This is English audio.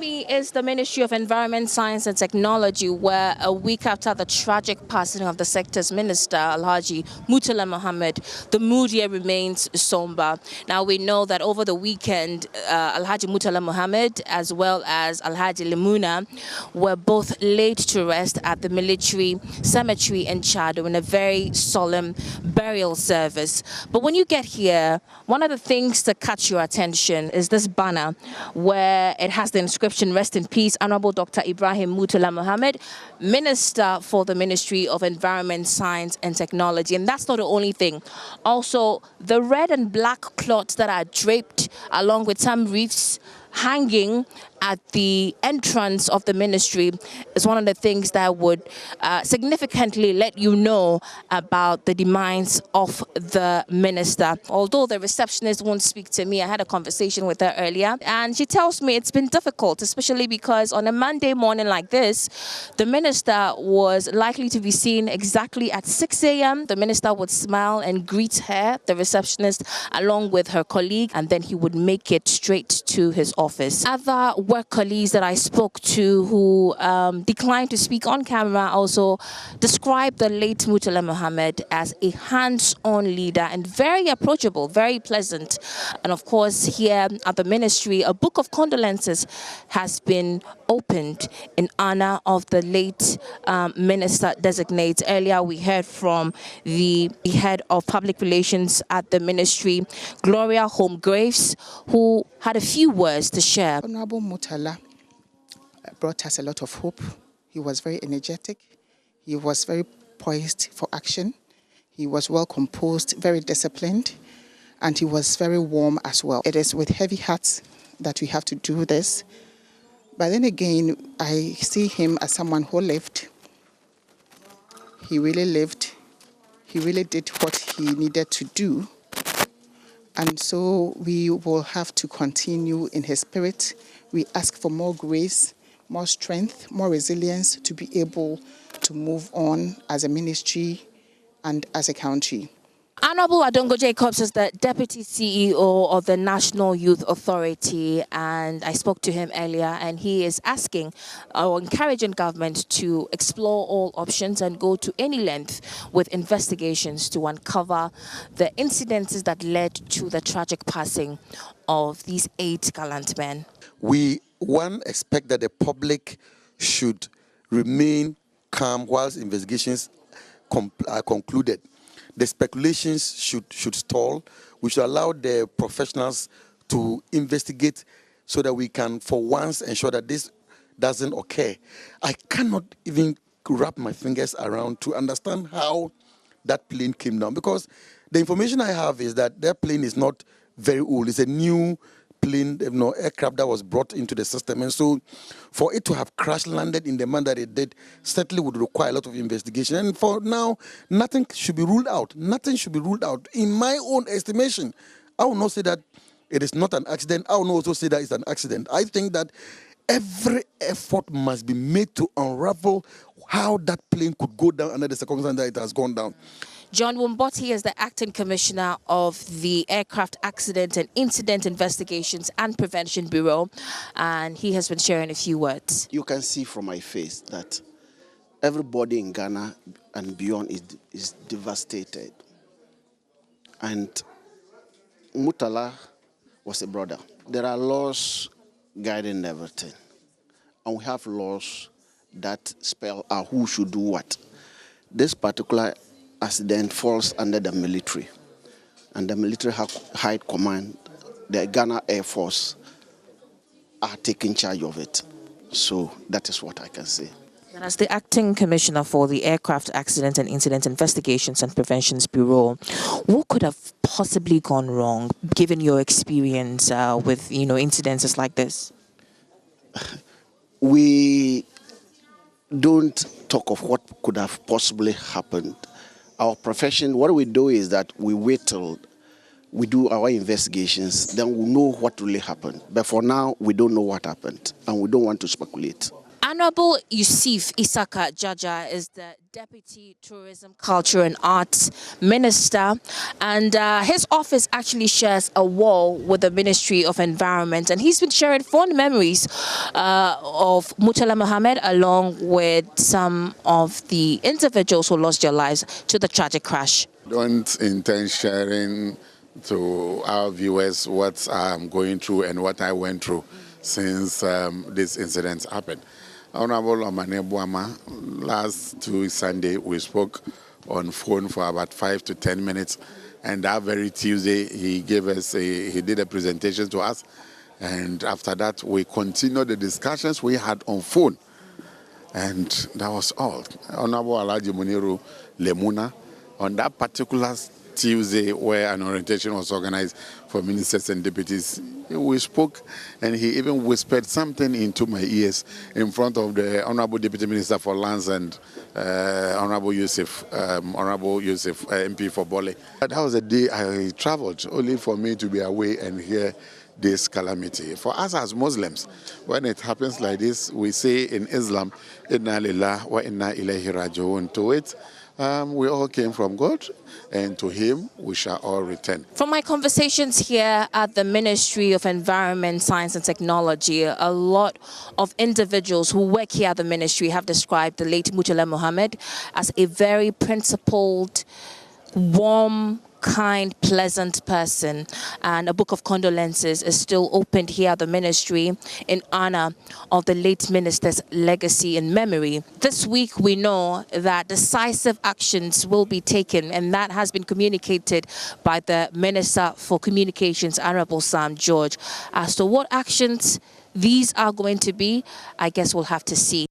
me is the Ministry of Environment, Science and Technology, where a week after the tragic passing of the sector's minister, Alhaji Murtala Mohammed, the mood here remains somber. Now, we know that over the weekend, Alhaji Murtala Mohammed as well as Alhaji Limuna were both laid to rest at the military cemetery in Chado in a very solemn burial service. But when you get here, one of the things to catch your attention is this banner where it has the inscription, "Rest in peace, Honorable Dr. Ibrahim Murtala Mohammed, Minister for the Ministry of Environment, Science and Technology." And that's not the only thing. Also, the red and black cloths that are draped along with some wreaths hanging at the entrance of the ministry is one of the things that would significantly let you know about the demise of the minister. Although the receptionist won't speak to me, I had a conversation with her earlier, and she tells me it's been difficult, especially because on a Monday morning like this, the minister was likely to be seen exactly at 6 a.m. The minister would smile and greet her, the receptionist, along with her colleague, and then he would make it straight to his office. Other work colleagues that I spoke to who declined to speak on camera also described the late Murtala Mohammed as a hands-on leader and very approachable, very pleasant. And of course, here at the ministry, a book of condolences has been opened in honor of the late minister-designate. Earlier, we heard from the head of public relations at the ministry, Gloria Homegraves, who had a few words to share. Honorable Murtala brought us a lot of hope. He was very energetic. He was very poised for action. He was well composed, very disciplined, and he was very warm as well. It is with heavy hearts that we have to do this. But then again, I see him as someone who lived. He really lived. He really did what he needed to do. And so we will have to continue in his spirit. We ask for more grace, more strength, more resilience to be able to move on as a ministry and as a country. Honorable Adongo Jacobs is the Deputy CEO of the National Youth Authority, and I spoke to him earlier, and he is asking or encouraging government to explore all options and go to any length with investigations to uncover the incidences that led to the tragic passing of these 8 gallant men. We, expect that the public should remain calm whilst investigations are concluded. The speculations should stall. We should allow the professionals to investigate so that we can, for once, ensure that this doesn't occur. I cannot even wrap my fingers around to understand how that plane came down, because the information I have is that that plane is not very old. It's a new plane, aircraft that was brought into the system. And so for it to have crash landed in the manner that it did certainly would require a lot of investigation. And for now, nothing should be ruled out. Nothing should be ruled out. In my own estimation, I will not say that it is not an accident. I will not also say that it's an accident. I think that every effort must be made to unravel how that plane could go down under the circumstances that it has gone down. John Wumboti is the Acting Commissioner of the Aircraft Accident and Incident Investigations and Prevention Bureau, and he has been sharing a few words. You can see from my face that everybody in Ghana and beyond is devastated. And Murtala was a brother. There are laws guiding everything, and we have laws that spell out who should do what. This particular accident falls under the military, and the military high command, the Ghana Air Force, are taking charge of it. So that is what I can say. And as the Acting Commissioner for the Aircraft Accident and Incident Investigations and Preventions Bureau, what could have possibly gone wrong, given your experience with incidences like this? We don't talk of what could have possibly happened. Our profession, what we do is that we wait till we do our investigations, then we know what really happened. But for now, we don't know what happened, and we don't want to speculate. Honorable Yusuf Isaka Jaja is the Deputy Tourism, Culture and Arts Minister, and his office actually shares a wall with the Ministry of Environment, and he's been sharing fond memories of Murtala Mohammed along with some of the individuals who lost their lives to the tragic crash. Don't intend sharing to our viewers what I'm going through and what I went through since this incident happened. Honorable Omane Buama, last Sunday we spoke on phone for about 5 to 10 minutes, and that very Tuesday he did a presentation to us, and after that we continued the discussions we had on phone, and that was all. Honorable Alhaji Muniru Lemuna, on that particular Tuesday where an orientation was organized for ministers and deputies, we spoke, and he even whispered something into my ears in front of the Honorable Deputy Minister for Lands and Honorable Yusuf MP for Bole. That was the day I traveled, only for me to be away and hear this calamity. For us as Muslims, when it happens like this, we say in Islam, Inna lillahi wa inna ilayhi raji'un. To it, we all came from God, and to Him we shall all return. From my conversations here at the Ministry of Environment, Science and Technology, a lot of individuals who work here at the ministry have described the late Murtala Mohammed as a very principled, warm, kind, pleasant person, and a book of condolences is still opened here at the ministry in honor of the late minister's legacy and memory. This week we know that decisive actions will be taken, and that has been communicated by the Minister for Communications, Honorable Sam George. As to what actions these are going to be, I guess we'll have to see.